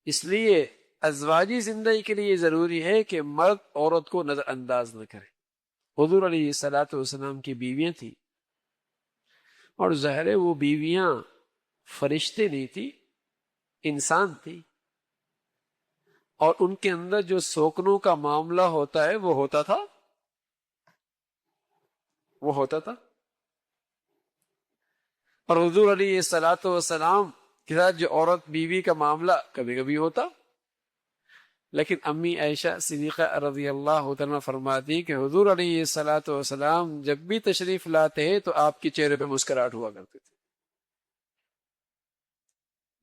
اس لیے ازواجی زندگی کے لیے ضروری ہے کہ مرد عورت کو نظر انداز نہ کرے. حضور علیہ الصلوۃ والسلام کی بیویاں تھیں، اور ظاہر ہے وہ بیویاں فرشتے نہیں تھی، انسان تھی، اور ان کے اندر جو سوکنوں کا معاملہ ہوتا ہے وہ ہوتا تھا. اور حضور علیہ الصلوۃ والسلام کے ساتھ جو عورت بیوی کا معاملہ کبھی کبھی ہوتا. لیکن امی عائشہ صدیقہ رضی اللہ عنہا فرماتی کہ حضور علیہ الصلوۃ والسلام جب بھی تشریف لاتے تو آپ کے چہرے پہ مسکراہٹ ہوا کرتے تھے.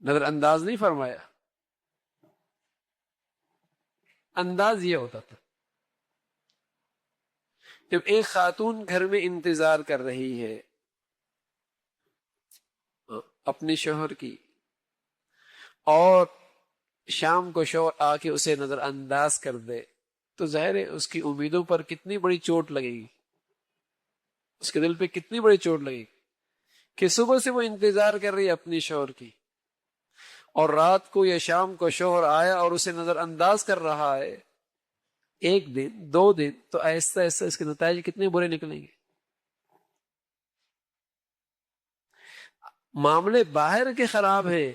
نظر انداز نہیں فرمایا، انداز یہ ہوتا تھا. جب ایک خاتون گھر میں انتظار کر رہی ہے اپنے شوہر کی، اور شام کو شوہر آ کے اسے نظر انداز کر دے، تو ظاہر ہے اس کی امیدوں پر کتنی بڑی چوٹ لگے گی، اس کے دل پہ کتنی بڑی چوٹ لگے گی کہ صبح سے وہ انتظار کر رہی ہے اپنی شوہر کی، اور رات کو یا شام کو شوہر آیا اور اسے نظر انداز کر رہا ہے. ایک دن، 2 دن، تو آہستہ آہستہ اس کے نتائج کتنے برے نکلیں گے. معاملے باہر کے خراب ہے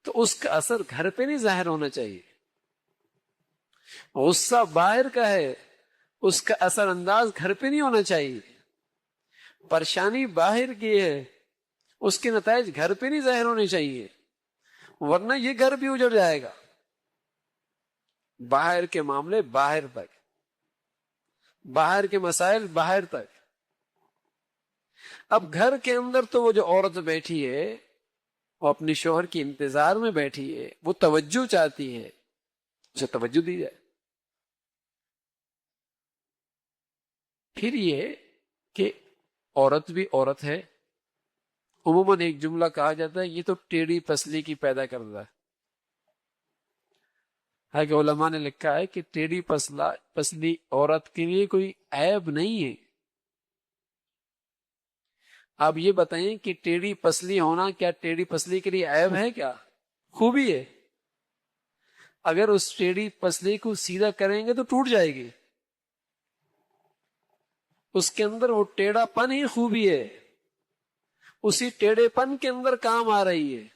تو اس کا اثر گھر پہ نہیں ظاہر ہونا چاہیے. غصہ باہر کا ہے، اس کا اثر انداز گھر پہ نہیں ہونا چاہیے. پریشانی باہر کی ہے، اس کے نتائج گھر پہ نہیں ظاہر ہونے چاہیے، ورنہ یہ گھر بھی اجڑ جائے گا. باہر کے معاملے باہر تک، باہر کے مسائل باہر تک. اب گھر کے اندر تو وہ جو عورت بیٹھی ہے وہ اپنی شوہر کی انتظار میں بیٹھی ہے، وہ توجہ چاہتی ہے، اسے توجہ دی جائے. پھر یہ کہ عورت بھی عورت ہے. عموماً ایک جملہ کہا جاتا ہے یہ تو ٹیڑھی پسلی کی پیدا کرتا ہے. کہ علماء نے لکھا ہے کہ ٹیڑھی پسلی عورت کے لیے کوئی عیب نہیں ہے. آپ یہ بتائیں کہ ٹیڑھی پسلی ہونا کیا ٹیڑھی پسلی کے لیے عیب ہے؟ کیا خوبی ہے؟ اگر اس ٹیڑھی پسلی کو سیدھا کریں گے تو ٹوٹ جائے گی. اس کے اندر وہ ٹیڑھا پن ہی خوبی ہے، اسی ٹیڑھے پن کے اندر کام آ رہی ہے.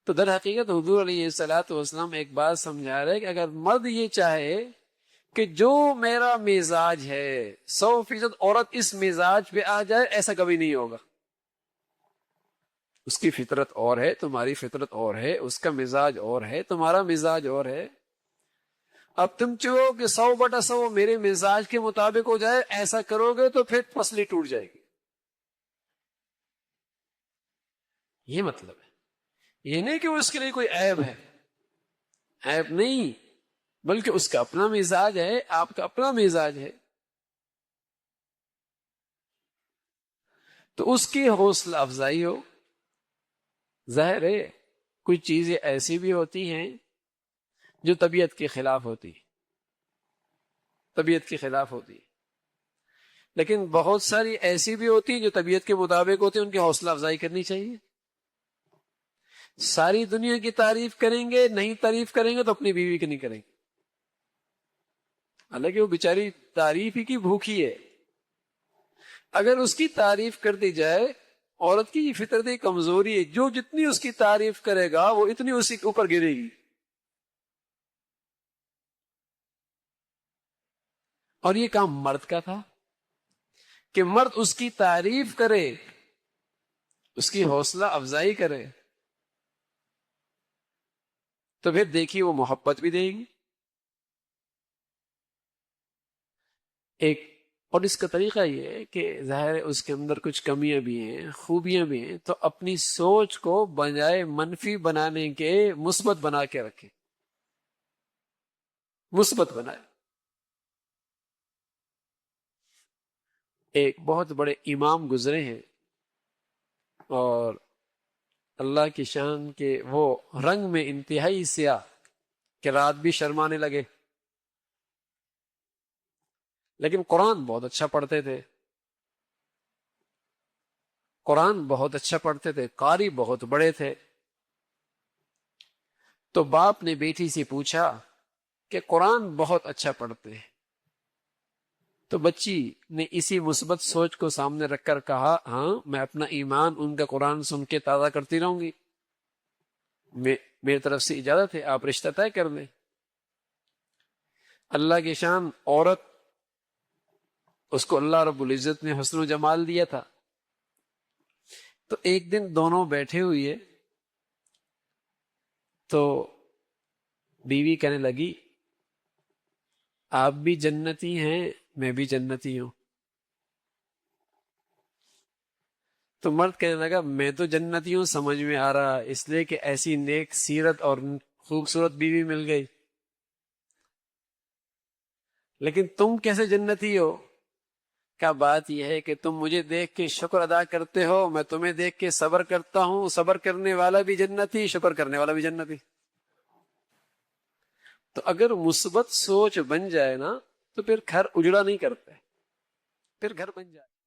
تو در حقیقت حضور علیہ الصلوۃ والسلام ایک بات سمجھا رہے کہ اگر مرد یہ چاہے کہ جو میرا مزاج ہے 100% عورت اس مزاج پہ آ جائے، ایسا کبھی نہیں ہوگا. اس کی فطرت اور ہے، تمہاری فطرت اور ہے، اس کا مزاج اور ہے، تمہارا مزاج اور ہے. اب تم چاہو کہ 100/100 میرے مزاج کے مطابق ہو جائے، ایسا کرو گے تو پھر پسلی ٹوٹ جائے گی. یہ مطلب ہے، یہ نہیں کہ اس کے لیے کوئی عیب ہے، عیب نہیں، بلکہ اس کا اپنا مزاج ہے، آپ کا اپنا مزاج ہے. تو اس کی حوصلہ افزائی ہو. ظاہر ہے کچھ چیزیں ایسی بھی ہوتی ہیں جو طبیعت کے خلاف ہوتی، طبیعت کے خلاف ہوتی، لیکن بہت ساری ایسی بھی ہوتی جو طبیعت کے مطابق ہوتی، ان کی حوصلہ افزائی کرنی چاہیے. ساری دنیا کی تعریف کریں گے، نہیں تعریف کریں گے تو اپنی بیوی کی نہیں کریں گے، حالانکہ وہ بیچاری تعریف ہی کی بھوکی ہے. اگر اس کی تعریف کر دی جائے، عورت کی فطرتی کمزوری ہے، جو جتنی اس کی تعریف کرے گا وہ اتنی اسی کے اوپر گرے گی. اور یہ کام مرد کا تھا کہ مرد اس کی تعریف کرے، اس کی حوصلہ افزائی کرے، تو پھر دیکھیے وہ محبت بھی دے گی. ایک اور اس کا طریقہ یہ ہے کہ ظاہر ہے اس کے اندر کچھ کمیاں بھی ہیں، خوبیاں بھی ہیں، تو اپنی سوچ کو بجائے منفی بنانے کے مثبت بنا کے رکھے، مثبت بنائے. ایک بہت بڑے امام گزرے ہیں، اور اللہ کی شان کے وہ رنگ میں انتہائی سیاہ کہ رات بھی شرمانے لگے، لیکن قرآن بہت اچھا پڑھتے تھے، قرآن بہت اچھا پڑھتے تھے، قاری بہت بڑے تھے. تو باپ نے بیٹی سے پوچھا کہ قرآن بہت اچھا پڑھتے ہیں. تو بچی نے اسی مثبت سوچ کو سامنے رکھ کر کہا ہاں میں اپنا ایمان ان کا قرآن سن کے تازہ کرتی رہوں گی. میری طرف سے اجازت ہے، آپ رشتہ طے کر لیں. اللہ کی شان، عورت اس کو اللہ رب العزت نے حسن و جمال دیا تھا. تو ایک دن دونوں بیٹھے ہوئے تو بیوی کہنے لگی آپ بھی جنتی ہیں میں بھی جنتی ہوں. تو مرد کہنے لگا میں تو جنتی ہوں سمجھ میں آ رہا، اس لیے کہ ایسی نیک سیرت اور خوبصورت بیوی مل گئی، لیکن تم کیسے جنتی ہو؟ کیا بات یہ ہے کہ تم مجھے دیکھ کے شکر ادا کرتے ہو، میں تمہیں دیکھ کے صبر کرتا ہوں، صبر کرنے والا بھی جنتی شکر کرنے والا بھی جنتی. تو اگر مثبت سوچ بن جائے نا تو پھر گھر اجڑا نہیں کرتے، پھر گھر بن جائے.